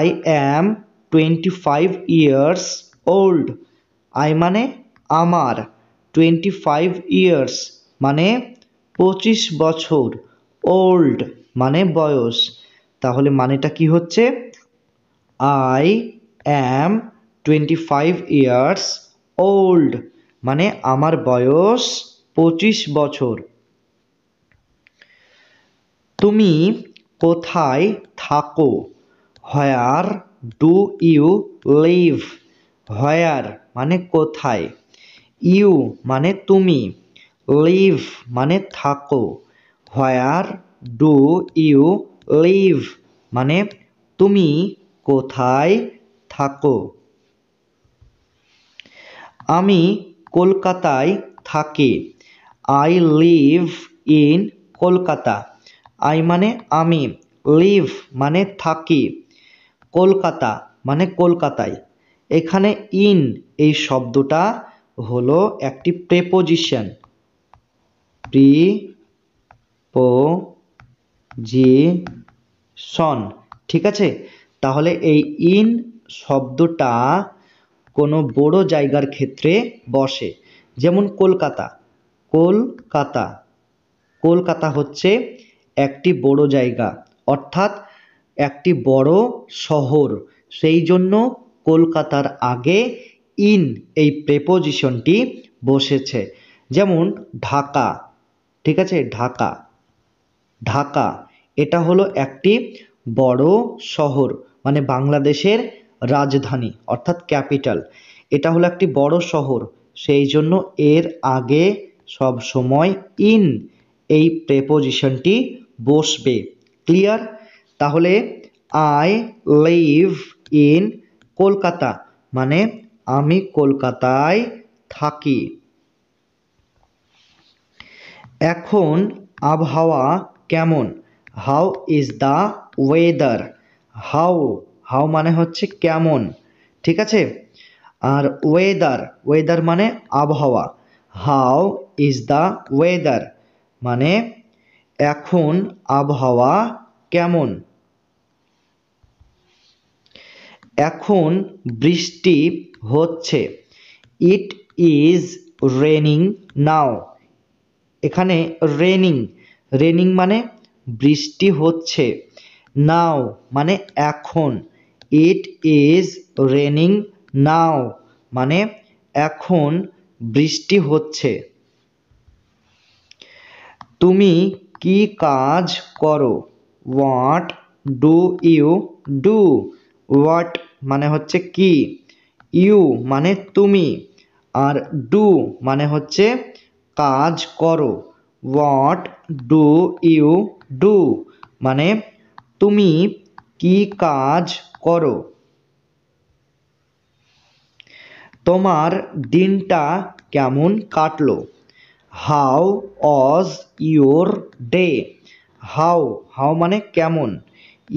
I am 25 years old. I মানে আমার, 25 years মানে 25 বছর, old মানে বয়স। তাহলে মানেটা কি হচ্ছে? I am 25 years old মানে আমার বয়স 25 বছর। তুমি কোথায় থাকো? Where do you live? Where মানে কোথায়, you মানে তুমি, live মানে থাকো। Where do you live মানে তুমি কোথায় থাকো? আমি কলকাতায় থাকি। I live in Kolkata. I মানে আমি, live মানে থাকি, কলকাতা মানে কলকাতায়। এখানে ইন এই শব্দটা হলো একটি প্রেপোজিশন, প্রিপোজিশন, ঠিক আছে? তাহলে এই ইন শব্দটা কোনো বড় জায়গার ক্ষেত্রে বসে, যেমন কলকাতা। কলকাতা, কলকাতা হচ্ছে একটি বড় জায়গা, অর্থাৎ একটি বড় শহর। সেই জন্য কলকাতার আগে ইন এই প্রেপোজিশনটি বসেছে। যেমন ঢাকা, ঠিক আছে? ঢাকা, ঢাকা এটা হলো একটি বড় শহর, মানে বাংলাদেশের রাজধানী অর্থাৎ ক্যাপিটাল। এটা হলো একটি বড় শহর, সেই জন্য এর আগে সব সময় ইন এই প্রেপোজিশনটি বসবে। ক্লিয়ার? তাহলে আই লিভ ইন কলকাতা মানে আমি কলকাতায় থাকি। এখন আবহাওয়া কেমন? How is the weather? How, how মানে হচ্ছে কেমন, ঠিক আছে? আর ওয়েদার, ওয়েদার মানে আবহাওয়া। হাউ ইজ দ্য ওয়েদার মানে এখন আবহাওয়া কেমন? এখন বৃষ্টি হচ্ছে। ইট ইজ রেনিং নাও। এখানে রেনিং, রেনিং মানে বৃষ্টি হচ্ছে, নাও মানে এখন। ইট ইজ রেনিং নাও মানে এখন বৃষ্টি হচ্ছে। তুমি কি কাজ করো? What do you do? What মানে হচ্ছে কি, ইউ মানে তুমি, আর ডু মানে হচ্ছে কাজ করো। হোয়াট ডু ইউ ডু মানে তুমি কি কাজ করো? তোমার দিনটা কেমন কাটলো? How was your day? How, how মানে কেমন,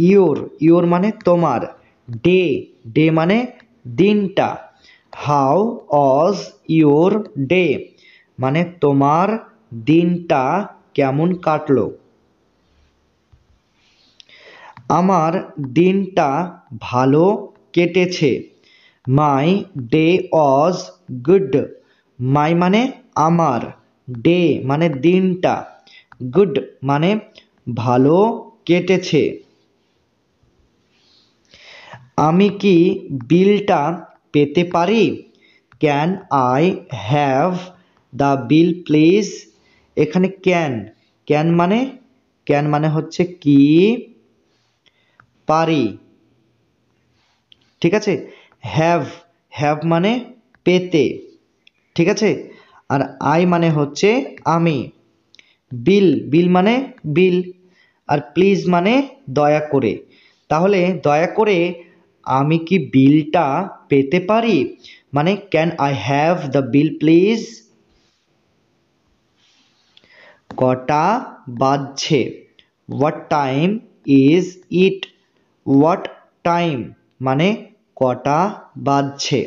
ইয়োর, ইয়োর মানে তোমার, ডে, ডে মানে দিনটা। হাউ ওয়াজ ইয়োর ডে মানে তোমার দিনটা কেমন কাটলো? আমার দিনটা ভালো কেটেছে। মাই ডে ওয়াজ গুড। মাই মানে আমার, ডে মানে দিনটা, গুড মানে ভালো কেটেছে। আমি কি বিলটা পেতে পারি? Can I have the bill please? এখানে ক্যান, ক্যান মানে, ক্যান মানে হচ্ছে কি, পারি, ঠিক আছে? হ্যাভ, হ্যাভ মানে পেতে, ঠিক আছে? আর আই মানে হচ্ছে আমি। বিল, বিল মানে বিল, আর প্লিজ মানে দয়া করে। তাহলে দয়া করে আমি কি বিলটা পেতে পারি মানে can I have the bill please? কটা বাজছে? What time is it? What time মানে কটা বাজছে।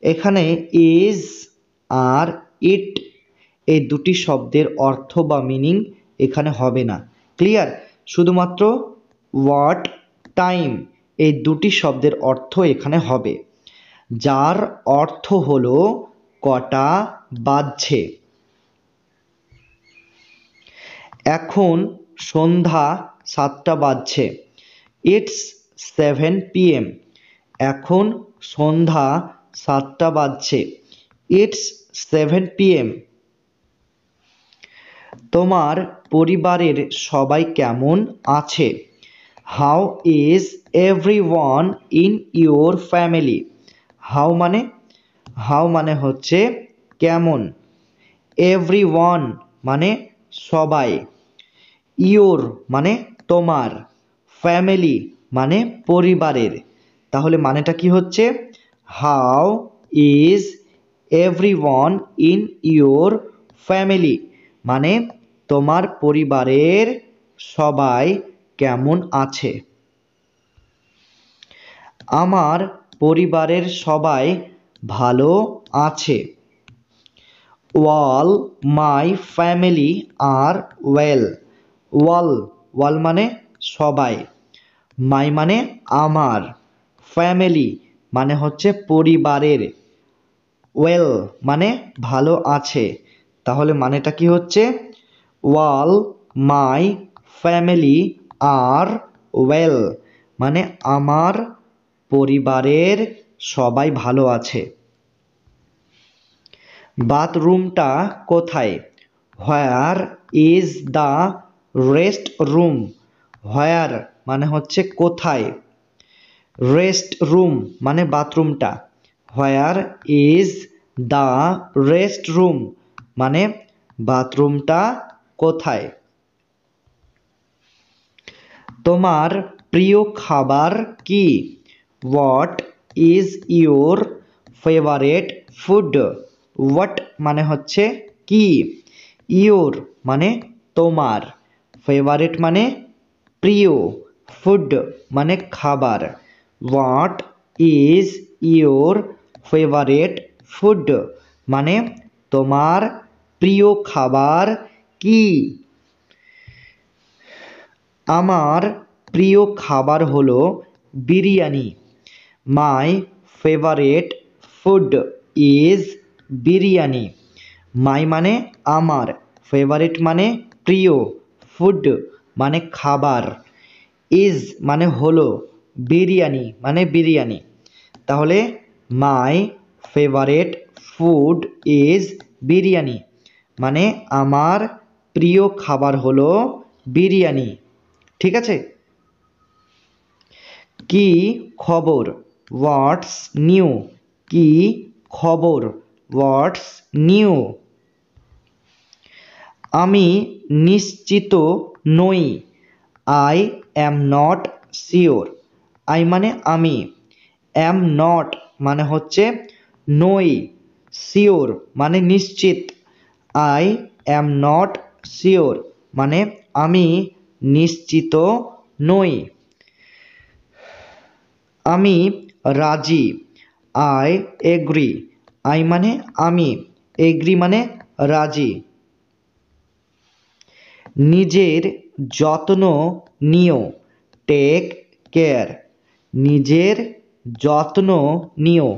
এখানে ইজ আর ইট এই দুটি শব্দের অর্থ বা মিনিং এখানে হবে না। ক্লিয়ার? শুধুমাত্র হোয়াট টাইম এই দুটি শব্দের অর্থ এখানে হবে, যার অর্থ হলো কটা বাজছে। এখন সন্ধ্যা 7টা বাজছে। It's 7 PM। এখন সন্ধ্যা 7টা বাজছে। It's 7 PM। তোমার পরিবারের সবাই কেমন আছে? How is everyone in your family? How মানে হচ্ছে কেমন, এভরিওয়ান মানে সবাই, ইয়োর মানে তোমার, ফ্যামিলি মানে পরিবারের। তাহলে মানেটা কি হচ্ছে? How is everyone in your family মানে তোমার পরিবারের সবাই কেমন আছে। আমার পরিবারের সবাই ভালো আছে। All my family are well. Well মানে সবাই, মাই মানে আমার, ফ্যামিলি মানে হচ্ছে পরিবারের, ওয়েল মানে ভালো আছে। তাহলে মানেটা কি হচ্ছে? All my family are well মানে আমার পরিবারের সবাই ভালো আছে। বাথরুমটা কোথায়? Where is the rest room? Where মানে হচ্ছে কোথায়, রেস্ট রুম মানে বাথরুমটা, where is the rest room মানে বাথরুমটা কোথায়। তোমার প্রিয় খাবার কি? What is your favourite food? What মানে হচ্ছে কি, ইয়োর মানে তোমার, ফেভারিট মানে প্রিয়, ফুড মানে খাবার। What is your favourite food মানে তোমার প্রিয় খাবার কি? আমার প্রিয় খাবার হলো biryani. My favourite food is biryani. My মানে আমার, ফেভারিট মানে প্রিয়, ফুড মানে খাবার, ইজ মানে হলো, বিরিয়ানি মানে বিরিয়ানি। তাহলে মাই ফেভারিট ফুড ইজ বিরিয়ানি মানে আমার প্রিয় খাবার হলো বিরিয়ানি। ঠিক আছে। কি খবর? What's new? কি খবর? What's new? আমি নিশ্চিত নই। I am not sure. I মানে আমি, অ্যাম নট মানে হচ্ছে নই, শিওর মানে নিশ্চিত। আই অ্যাম নট শিওর মানে আমি নিশ্চিত নই। আমি রাজি। I agree. আই মানে আমি, এগ্রি মানে রাজি। নিজের যত্ন নিও। Take care. নিজের যত্ন নিও।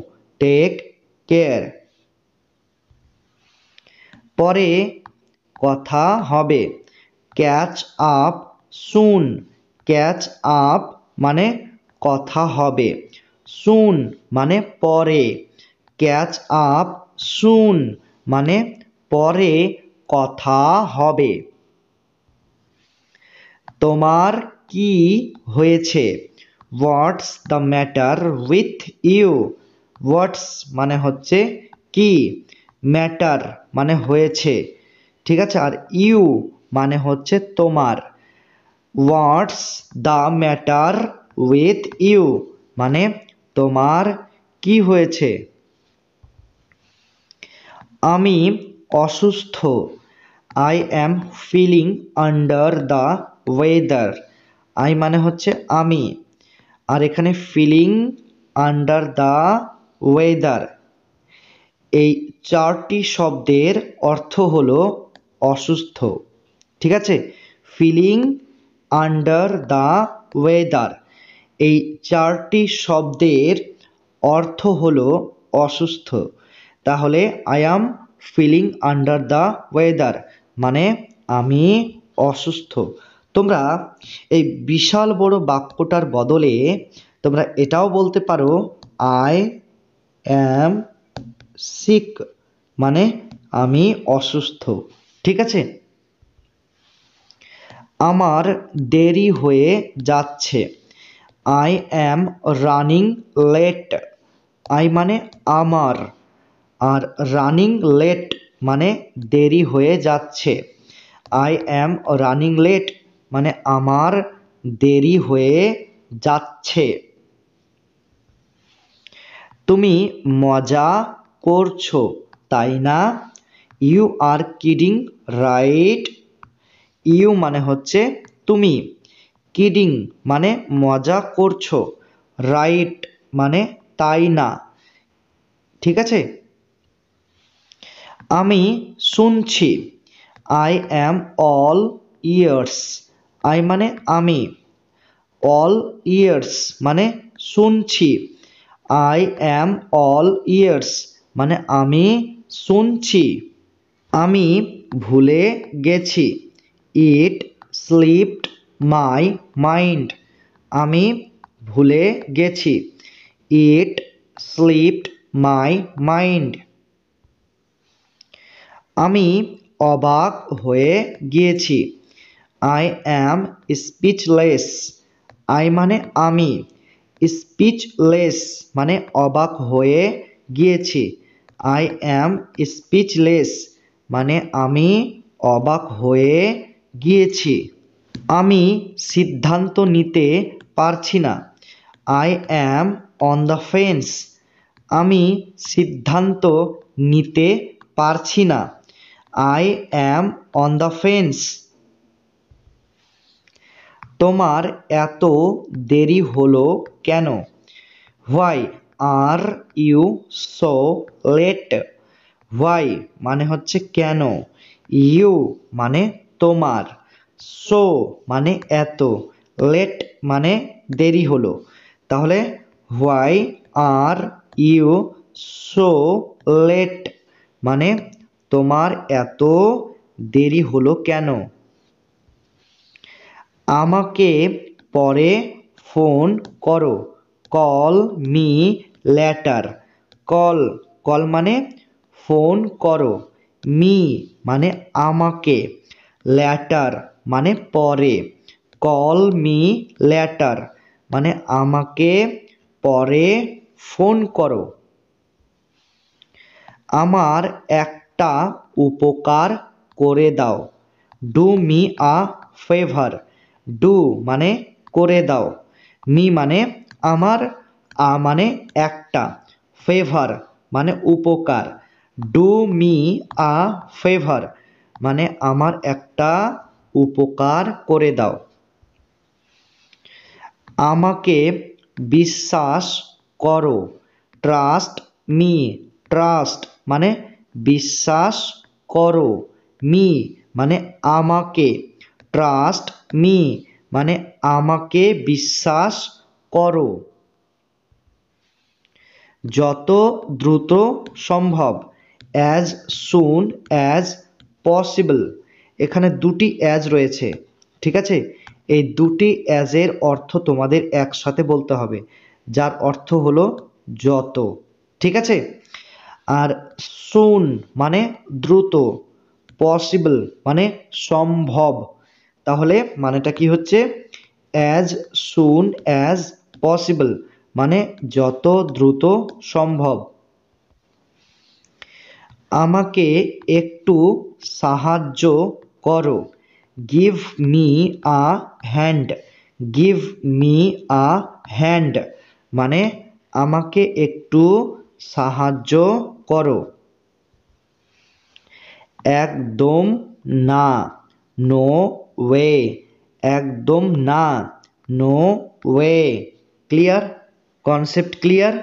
Take care. পরে কথা হবে। Catch up soon. Catch up মানে কথা হবে, সুন মানে পরে, ক্যাচ আপ সুন মানে পরে কথা হবে। তোমার কি হয়েছে? What's the matter with you? What's মানে হচ্ছে কি, ম্যাটার মানে হয়েছে, ঠিক আছে, আর ইউ মানে হচ্ছে তোমার। What's the matter with you মানে তোমার কি হয়েছে। আমি অসুস্থ। I am feeling under the weather. I মানে হচ্ছে আমি, আর এখানে ফিলিং আন্ডার দ্য ওয়েদার। এই চারটি শব্দের অর্থ হলো অসুস্থ। ঠিক আছে, ফিলিং, আন্ডার দ্য ওয়েদার। এই চারটি শব্দের অর্থ হলো অসুস্থ। তাহলে I am feeling under the weather মানে আমি অসুস্থ। তোমরা এই বিশাল বড় বাক্যটার বদলে তোমরা এটাও বলতে পারো আই অ্যাম সিক মানে আমি অসুস্থ। ঠিক আছে। আমার দেরি হয়ে যাচ্ছে। I am running late. I মানে আমার, আর রানিং লেট মানে দেরি হয়ে যাচ্ছে। আই অ্যাম রানিং লেট মানে আমার দেরি হয়ে যাচ্ছে। তুমি মজা করছো তাই না? You are kidding right. You মানে হচ্ছে তুমি, কিডিং মানে মজা করছো, রাইট মানে তাই না। ঠিক আছে। আমি শুনছি। I am all years. I মানে আমি, অল ইয়ার্স মানে শুনছি। আই অ্যাম অল ইয়ার্স মানে আমি শুনছি। আমি ভুলে গেছি। ইট স্লিপড মাই মাইন্ড। আমি ভুলে গেছি। ইট স্লিপড মাই মাইন্ড। আমি অবাক হয়ে গিয়েছি। I am speechless. আই মানে আমি, স্পিচলেস মানে অবাক হয়ে গিয়েছি। আই অ্যাম স্পিচলেস মানে আমি অবাক হয়ে গিয়েছি। আমি সিদ্ধান্ত নিতে পারছি না। I am on the fence. আমি সিদ্ধান্ত নিতে পারছি না। I am on the fence. তোমার এত দেরি হলো কেন? Why are you so late. Why মানে হচ্ছে কেন, ইউ মানে তোমার, সো মানে এত, লেট মানে দেরি হলো। তাহলে why are you so late মানে তোমার এত দেরি হলো কেন? আমাকে পরে ফোন করো। Call me letter. Call, call মানে ফোন করো। মি মানে আমাকে, লেটার মানে পরে। কল মি লেটার মানে আমাকে পরে ফোন করো। আমার একটা উপকার করে দাও। Do me a favour. Do মানে করে দাও, মি মানে আমার, আ মানে একটা, ফেভার মানে উপকার। ডু মি আ ফেভার মানে আমার একটা উপকার করে দাও। আমাকে বিশ্বাস করো। Trust me. ট্রাস্ট মানে বিশ্বাস করো, মি মানে আমাকে, ট্রাস্ট মি মানে আমাকে বিশ্বাস করো। যত দ্রুত সম্ভব, অ্যাজ সুন অ্যাজ পসিবল। এখানে দুটি অ্যাজ রয়েছে। ঠিক আছে। এই দুটি অ্যাজের অর্থ তোমাদের একসাথে বলতে হবে, যার অর্থ হলো যত। ঠিক আছে। আর সুন মানে দ্রুত, পসিবল মানে সম্ভব। তাহলে মানেটা কি হচ্ছে? অ্যাজ সুন অ্যাজ পসিবল মানে যত দ্রুত সম্ভব। আমাকে একটু সাহায্য করো। Give me a hand. Give me a hand মানে আমাকে একটু সাহায্য করো। একদম না, নো ওয়ে। একদম না, no way. Clear? Concept clear?